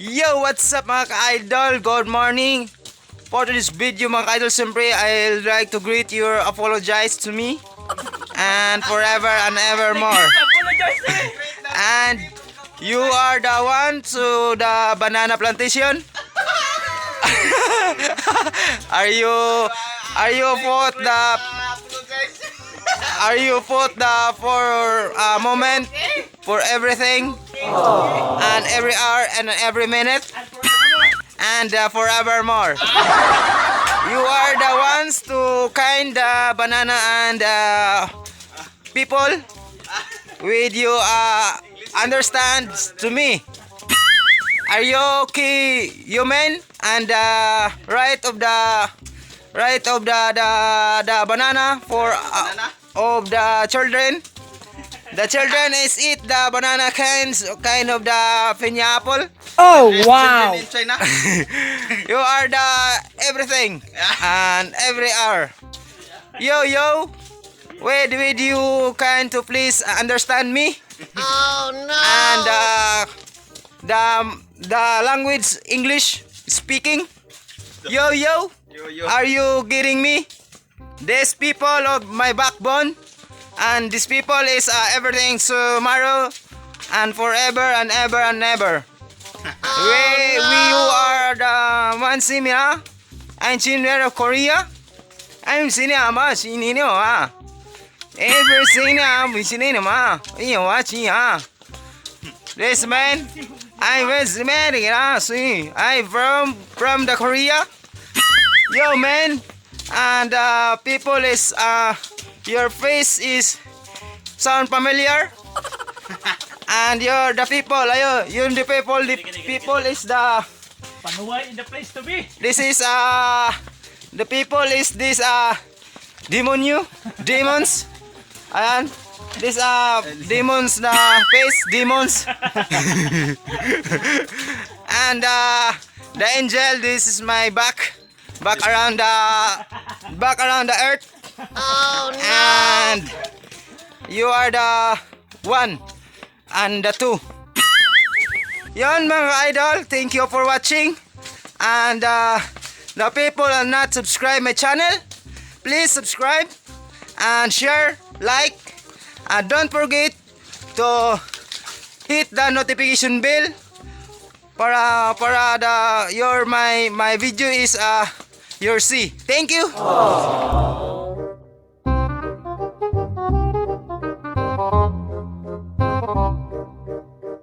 Yo, what's up mga ka-idol? Good morning. For this video mga ka-idol, siyempre I'd like to greet you, apologize to me and forever and evermore. And you are the one to the banana plantation. Are you for the for a moment for everything and every hour and every minute and forevermore. You are the ones to kind banana and people with you understand to me. Are you okay, human? And right of the banana for of the children. The children is eat the banana kind of the pineapple. Oh wow! You are the everything and every hour. Yo, wait with you kind to please understand me. Oh no! And the language English speaking. Yo, are you getting me? These people of my backbone, and these people is everything tomorrow and forever and ever and never. We you are the one senior engineer of Korea. I'm senior ma senior ma. Every senior we senior ma. You watching This man, I'm very mad. See, I'm from the Korea. Yo man, and people is your face is sound familiar. And you're the people, you're the people is the Panuway in the place to be. this is the people is this demons. Ayan. This demons the face demons. And the angel, this is my back around the earth. Oh no! And you are the one and the two. Yon mga idol, thank you for watching. And the people are not subscribe my channel, please subscribe and share, like, and don't forget to hit the notification bell para my video is your see. Thank you.